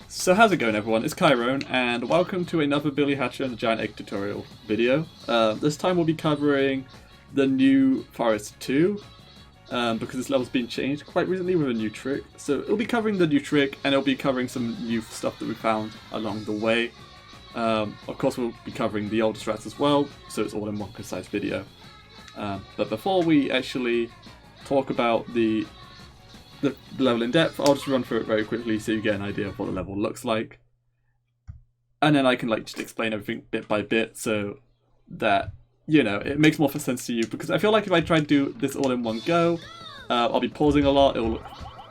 So how's it going everyone, it's Chiron and welcome to another Billy Hatcher and the Giant Egg tutorial video. This time we'll be covering the new Forest 2 because this level's been changed quite recently with a new trick. So it'll be covering the new trick and it'll be covering some new stuff that we found along the way. Of course we'll be covering the older strats as well, so it's all in one concise video. But before we actually talk about the level in depth, I'll just run through it very quickly so you get an idea of what the level looks like. And then I can just explain everything bit by bit so that, you know, it makes more sense to you, because I feel like if I try to do this all in one go, I'll be pausing a lot, it'll look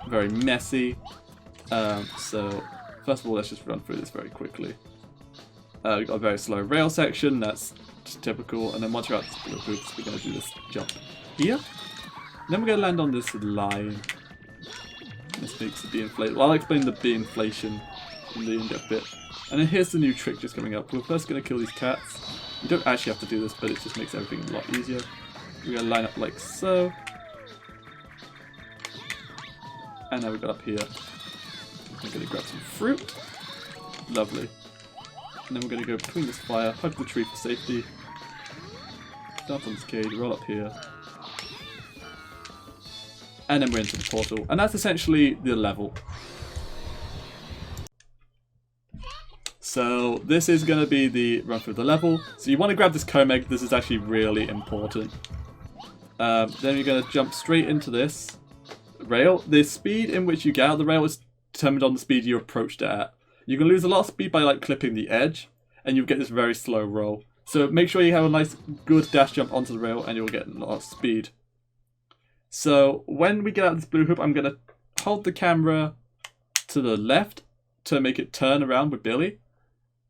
very messy. So first of all, let's just run through this very quickly. We've got a very slow rail section, that's just typical, and then once you're out this blue hoops, we're going to do this jump here. And then we're going to land on this line. This makes the Bee Inflate. Well, I'll explain the Bee Inflation in the in-depth bit. And then here's the new trick just coming up. We're first going to kill these cats. You don't actually have to do this, but it just makes everything a lot easier. We're going to line up like so. And now we've got up here. We're going to grab some fruit. Lovely. And then we're going to go between this fire, hug the tree for safety. Dump on this cage, roll up here. And then we're into the portal, and that's essentially the level. So this is going to be the run through the level. So you want to grab this comb egg, this is actually really important. Then you're going to jump straight into this rail. The speed in which you get out of the rail is determined on the speed you approached it at. You can lose a lot of speed by clipping the edge, and you'll get this very slow roll. So make sure you have a nice good dash jump onto the rail and you'll get a lot of speed. So when we get out of this blue hoop, I'm going to hold the camera to the left to make it turn around with Billy.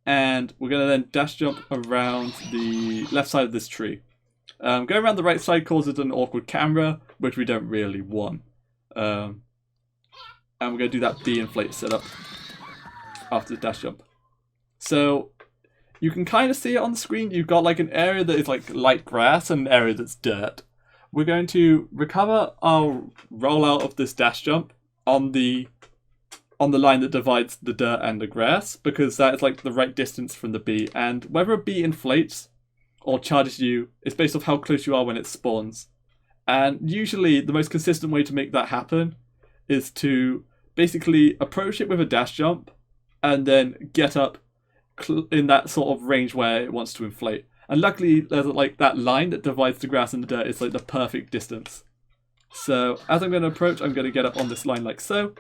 And we're going to then dash jump around the left side of this tree. Going around the right side causes an awkward camera, which we don't really want. And we're going to do that Bee Inflate setup after the dash jump. So you can kind of see it on the screen. You've got an area that is light grass and an area that's dirt. We're going to recover our rollout of this dash jump on the line that divides the dirt and the grass, because that is the right distance from the bee. And whether a bee inflates or charges you is based off how close you are when it spawns. And usually the most consistent way to make that happen is to basically approach it with a dash jump and then get up in that sort of range where it wants to inflate. And luckily, there's that line that divides the grass and the dirt is the perfect distance. So as I'm going to approach, I'm going to get up on this line like so.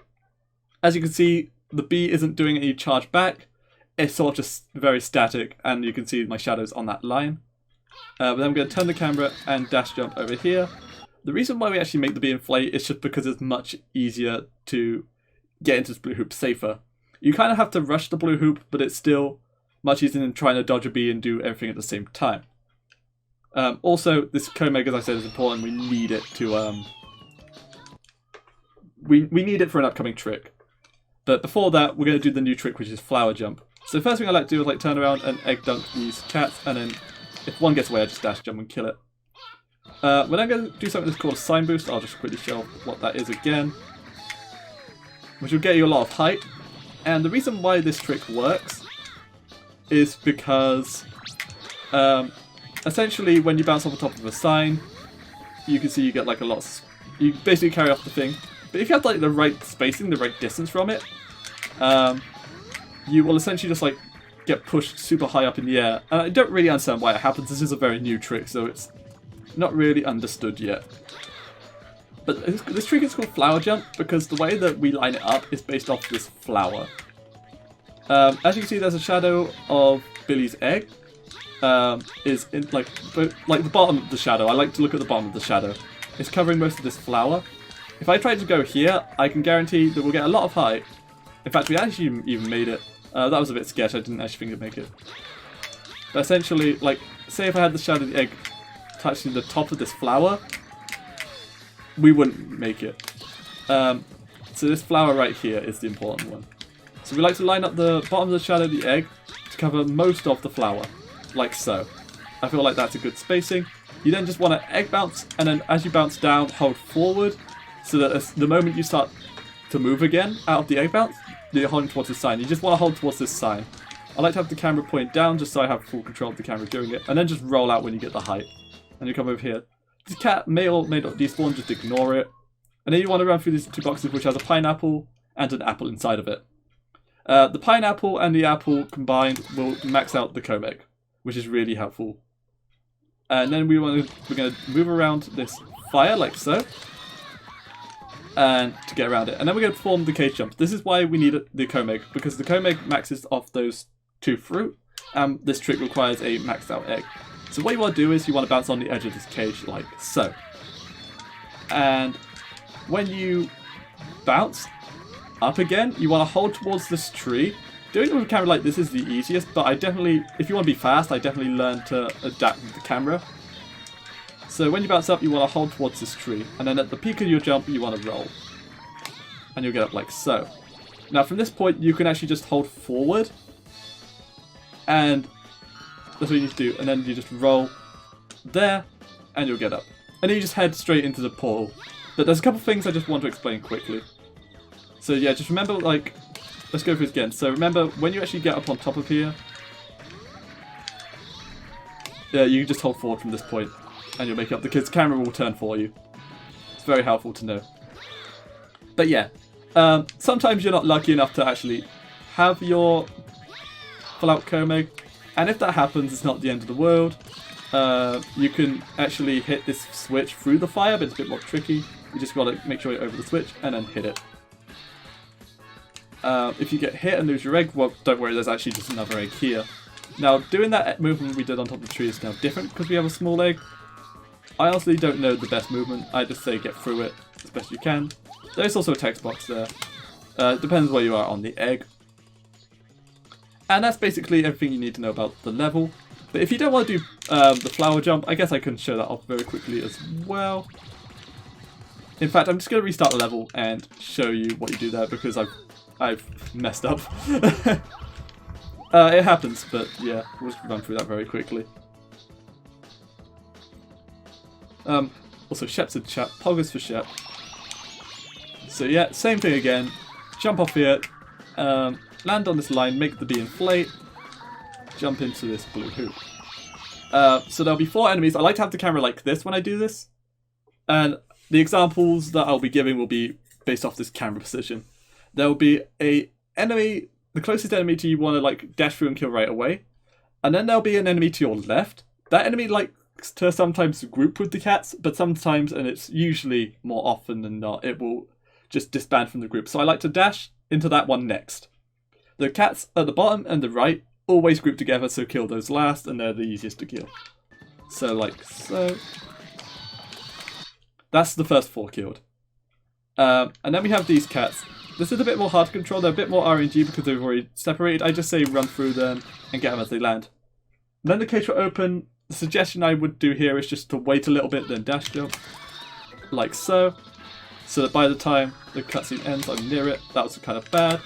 As you can see, the bee isn't doing any charge back. It's sort of just very static, and you can see my shadows on that line. But then I'm going to turn the camera and dash jump over here. The reason why we actually make the bee inflate is just because it's much easier to get into this blue hoop safer. You kind of have to rush the blue hoop, but it's still much easier than trying to dodge a bee and do everything at the same time. Also, this comb egg, as I said, is important. We need it to we need it for an upcoming trick. But before that, we're going to do the new trick, which is flower jump. So the first thing I like to do is turn around and egg dunk these cats, and then if one gets away, I just dash jump and kill it. When I'm going to do something that's called a sign boost, I'll just quickly show what that is again, which will get you a lot of height. And the reason why this trick works is because essentially when you bounce off the top of a sign, you can see you get a lot of, you basically carry off the thing. But if you have the right spacing, the right distance from it, you will essentially just get pushed super high up in the air. And I don't really understand why it happens. This is a very new trick, so it's not really understood yet. But this trick is called flower jump because the way that we line it up is based off this flower. As you can see, there's a shadow of Billy's egg. Is in the bottom of the shadow. I like to look at the bottom of the shadow. It's covering most of this flower. If I try to go here, I can guarantee that we'll get a lot of height. In fact, we actually even made it. That was a bit sketch. I didn't actually think it'd make it. But essentially, say if I had the shadow of the egg touching the top of this flower, we wouldn't make it. So this flower right here is the important one. So we like to line up the bottom of the shadow of the egg to cover most of the flower, like so. I feel like that's a good spacing. You then just want to egg bounce, and then as you bounce down, hold forward, so that the moment you start to move again out of the egg bounce, you're holding towards this sign. You just want to hold towards this sign. I like to have the camera point down just so I have full control of the camera during it. And then just roll out when you get the height. And you come over here. This cat may or may not despawn, just ignore it. And then you want to run through these 2 boxes which has a pineapple and an apple inside of it. The pineapple and the apple combined will max out the Comeg, which is really helpful. And then we're going to move around this fire like so. And to get around it. And then we're going to perform the cage jump. This is why we need the Comeg, because the Comeg maxes off those 2 fruit. And this trick requires a maxed out egg. So what you want to do is you want to bounce on the edge of this cage like so. And when you bounce up again, you want to hold towards this tree. Doing it with a camera like this is the easiest, but I definitely, if you want to be fast, I definitely learned to adapt with the camera. So when you bounce up, you want to hold towards this tree, and then at the peak of your jump, you want to roll. And you'll get up like so. Now from this point, you can actually just hold forward, and that's what you need to do, and then you just roll there, and you'll get up. And then you just head straight into the portal. But there's a couple of things I just want to explain quickly. So yeah, just remember, like, let's go through this again. So remember, when you actually get up on top of here, yeah, you just hold forward from this point, and you'll make it up. The kid's camera will turn for you. It's very helpful to know. But yeah, sometimes you're not lucky enough to actually have your full-out Comeg, and if that happens, it's not the end of the world. You can actually hit this switch through the fire, but it's a bit more tricky. You just got to make sure you're over the switch and then hit it. If you get hit and lose your egg, well, don't worry, there's actually just another egg here. Now, doing that movement we did on top of the tree is now different because we have a small egg. I honestly don't know the best movement. I just say get through it as best you can. There's also a text box there. Depends where you are on the egg. And that's basically everything you need to know about the level. But if you don't want to do the flower jump, I guess I can show that off very quickly as well. In fact, I'm just going to restart the level and show you what you do there because I've messed up. It happens, but yeah, we'll just run through that very quickly. Also, Shep's in chat, Pog is for Shep. So yeah, same thing again. Jump off here, land on this line, make the Bee Inflate, jump into this blue hoop. So there'll be 4 enemies. I like to have the camera like this when I do this. And the examples that I'll be giving will be based off this camera position. There will be a enemy, the closest enemy to you want to like dash through and kill right away. And then there'll be an enemy to your left. That enemy likes to sometimes group with the cats, but sometimes, and it's usually more often than not, it will just disband from the group. So I like to dash into that one next. The cats at the bottom and the right always group together, so kill those last, and they're the easiest to kill. So like so. That's the first 4 killed. And then we have these cats. This is a bit more hard to control. They're a bit more RNG because they've already separated. I just say run through them and get them as they land. And then the cage will open. The suggestion I would do here is just to wait a little bit, then dash jump. Like so. So that by the time the cutscene ends, I'm near it. That was kind of bad.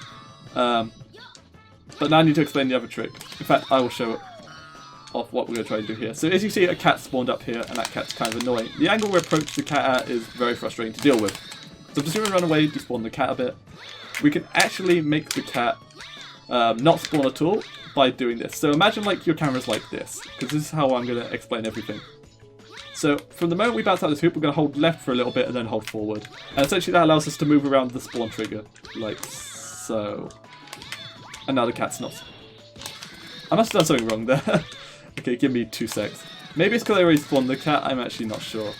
But now I need to explain the other trick. In fact, I will show it off what we're going to try and do here. So as you see, a cat spawned up here, and that cat's kind of annoying. The angle we approach the cat at is very frustrating to deal with. So I'm just going to run away, despawn the cat a bit. We can actually make the cat not spawn at all by doing this. So imagine like your camera's like this, because this is how I'm going to explain everything. So from the moment we bounce out this hoop, we're going to hold left for a little bit and then hold forward. And essentially that allows us to move around the spawn trigger, like so. And now the cat's not. I must have done something wrong there. Okay, give me 2 secs. Maybe it's because I already spawned the cat, I'm actually not sure.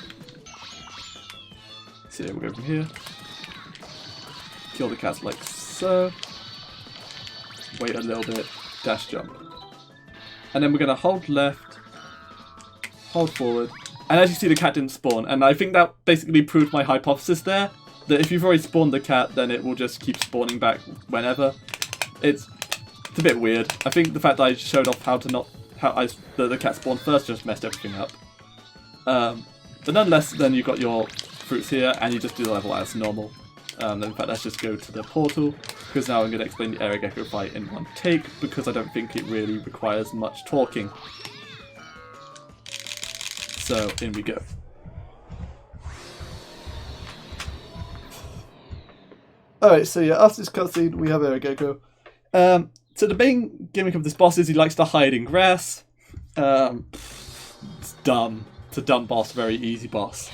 So we'll go from here. Kill the cats like so. Wait a little bit. Dash jump. And then we're going to hold left. Hold forward. And as you see, the cat didn't spawn. And I think that basically proved my hypothesis there. That if you've already spawned the cat, then it will just keep spawning back whenever. It's a bit weird. I think the fact that I showed off how to not... the cat spawned first just messed everything up. But nonetheless, then you've got your fruits here, and you just do the level as normal. In fact, let's just go to the portal, because now I'm going to explain the area Gecko Fight in one take, because I don't think it really requires much talking. So, in we go. Alright, so yeah, after this cutscene, we have Gecko. So the main gimmick of this boss is he likes to hide in grass. It's dumb. It's a dumb boss, very easy boss.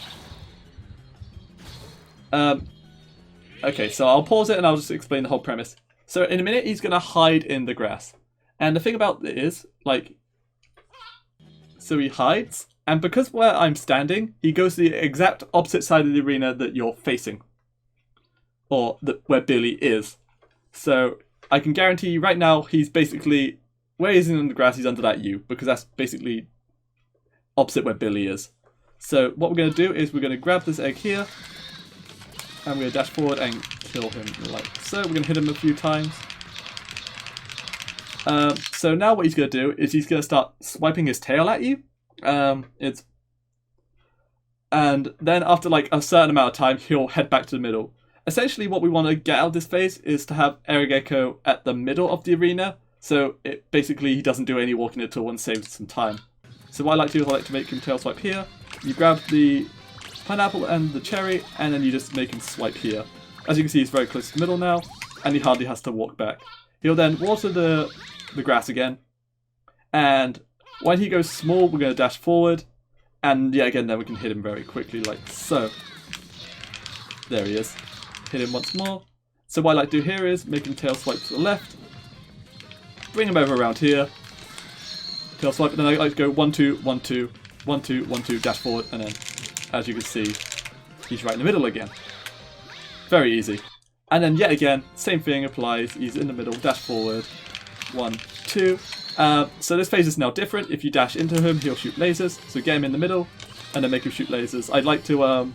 Okay, so I'll pause it and I'll just explain the whole premise. So in a minute, he's going to hide in the grass. And the thing about it is, like, so he hides, and because where I'm standing, he goes to the exact opposite side of the arena that you're facing. Or where Billy is. So I can guarantee you right now, he's basically, where he's in the grass, he's under that U, because that's basically opposite where Billy is. So what we're going to do is we're going to grab this egg here, and we're going to dash forward and kill him like so. We're going to hit him a few times. So now what he's going to do is he's going to start swiping his tail at you. And then after like a certain amount of time, he'll head back to the middle. Essentially what we want to get out of this phase is to have Gecko at the middle of the arena. So it basically he doesn't do any walking at all and saves some time. So what I like to do is I like to make him tail swipe here. You grab the pineapple and the cherry, and then you just make him swipe here. As you can see, he's very close to the middle now, and he hardly has to walk back. He'll then water the grass again, and when he goes small, we're going to dash forward, and yeah, again, then we can hit him very quickly, like so. There he is. Hit him once more. So what I like to do here is make him tail swipe to the left, bring him over around here, tail swipe, and then I like to go 1, 2, 1, 2, 1, 2, 1, 2, dash forward, and then, as you can see, he's right in the middle again. Very easy. And then yet again, same thing applies. He's in the middle, dash forward, 1, 2. So this phase is now different. If you dash into him, he'll shoot lasers. So get him in the middle, and then make him shoot lasers. I'd like to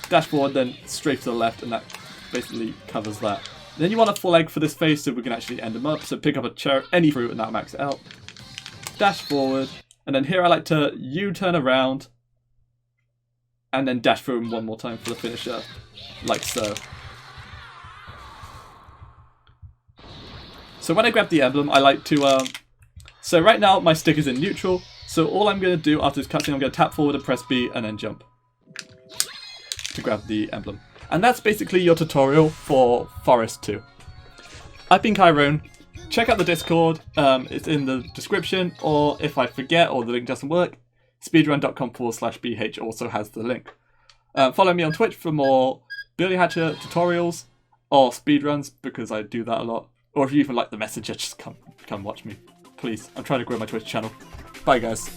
dash forward, then straight to the left, and that basically covers that. Then you want a full egg for this phase, so we can actually end him up. So pick up a cherry, any fruit, and that'll max it out. Dash forward, and then here I like to U-turn around, and then dash through him one more time for the finisher, like so. So when I grab the emblem, I like to, so right now my stick is in neutral, so all I'm going to do after this cutscene, I'm going to tap forward and press B and then jump to grab the emblem. And that's basically your tutorial for Forest 2. I've been Kyrone. Check out the Discord, it's in the description, or if I forget or the link doesn't work, speedrun.com/BH also has the link. Follow me on Twitch for more Billy Hatcher tutorials or speedruns, because I do that a lot. Or if you even like the Messenger, just come watch me. Please, I'm trying to grow my Twitch channel. Bye guys.